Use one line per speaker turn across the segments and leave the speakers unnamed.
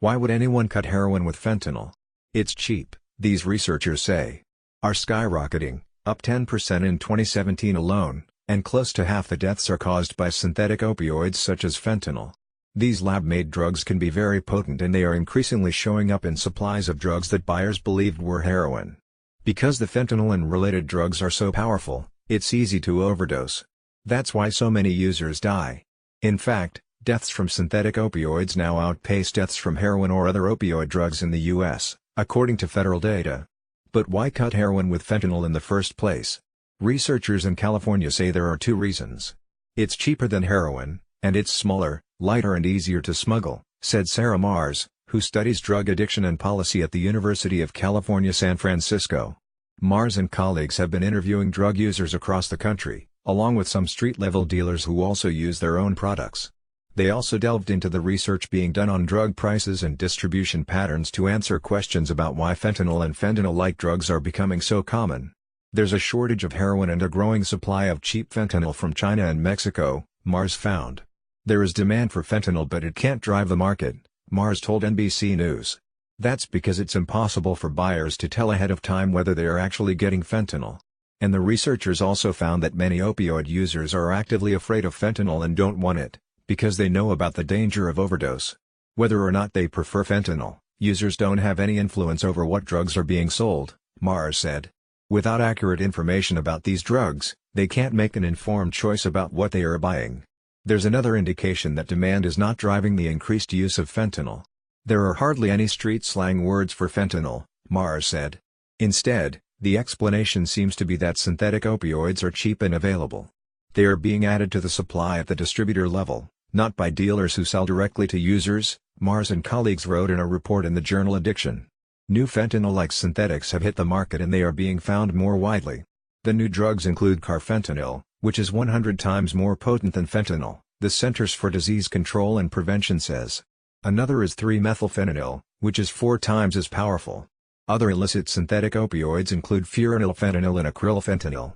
Why would anyone cut heroin with fentanyl? It's cheap, these researchers say. Are skyrocketing, up 10% in 2017 alone, and close to half the deaths are caused by synthetic opioids such as fentanyl. These lab-made drugs can be very potent and they are increasingly showing up in supplies of drugs that buyers believed were heroin. Because the fentanyl and related drugs are so powerful, it's easy to overdose. That's why so many users die. In fact, deaths from synthetic opioids now outpace deaths from heroin or other opioid drugs in the U.S., according to federal data. But why cut heroin with fentanyl in the first place? Researchers in California say there are two reasons. It's cheaper than heroin, and it's smaller, lighter and easier to smuggle, said Sarah Mars, who studies drug addiction and policy at the University of California, San Francisco. Mars and colleagues have been interviewing drug users across the country, along with some street-level dealers who also use their own products. They also delved into the research being done on drug prices and distribution patterns to answer questions about why fentanyl and fentanyl-like drugs are becoming so common. There's a shortage of heroin and a growing supply of cheap fentanyl from China and Mexico, Mars found. There is demand for fentanyl but it can't drive the market, Mars told NBC News. That's because it's impossible for buyers to tell ahead of time whether they are actually getting fentanyl. And the researchers also found that many opioid users are actively afraid of fentanyl and don't want it, because they know about the danger of overdose. Whether or not they prefer fentanyl, users don't have any influence over what drugs are being sold, Mars said. Without accurate information about these drugs, they can't make an informed choice about what they are buying. There's another indication that demand is not driving the increased use of fentanyl. There are hardly any street slang words for fentanyl, Mars said. Instead, the explanation seems to be that synthetic opioids are cheap and available. They are being added to the supply at the distributor level, not by dealers who sell directly to users, Mars and colleagues wrote in a report in the journal Addiction. New fentanyl-like synthetics have hit the market and they are being found more widely. The new drugs include carfentanil, which is 100 times more potent than fentanyl, the Centers for Disease Control and Prevention says. Another is 3-methylphenanyl, which is 4 times as powerful. Other illicit synthetic opioids include furanyl-fentanyl and acrylfentanyl.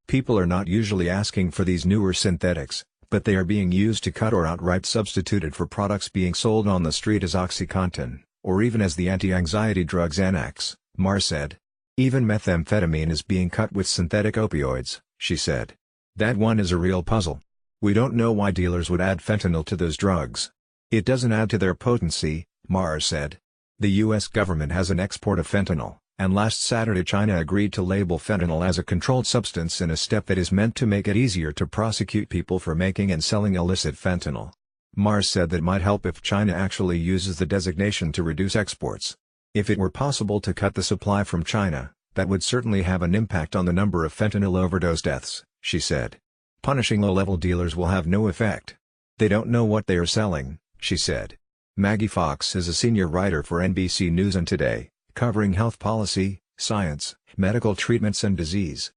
People are not usually asking for these newer synthetics, but they are being used to cut or outright substituted for products being sold on the street as OxyContin, or even as the anti-anxiety drugs Xanax, Mars said. Even methamphetamine is being cut with synthetic opioids, she said. That one is a real puzzle. We don't know why dealers would add fentanyl to those drugs. It doesn't add to their potency, Mars said. The U.S. government has an export of fentanyl, and last Saturday China agreed to label fentanyl as a controlled substance in a step that is meant to make it easier to prosecute people for making and selling illicit fentanyl. Mars said that might help if China actually uses the designation to reduce exports. If it were possible to cut the supply from China, that would certainly have an impact on the number of fentanyl overdose deaths, she said. Punishing low-level dealers will have no effect. They don't know what they are selling, she said. Maggie Fox is a senior writer for NBC News and Today, covering health policy, science, medical treatments and disease.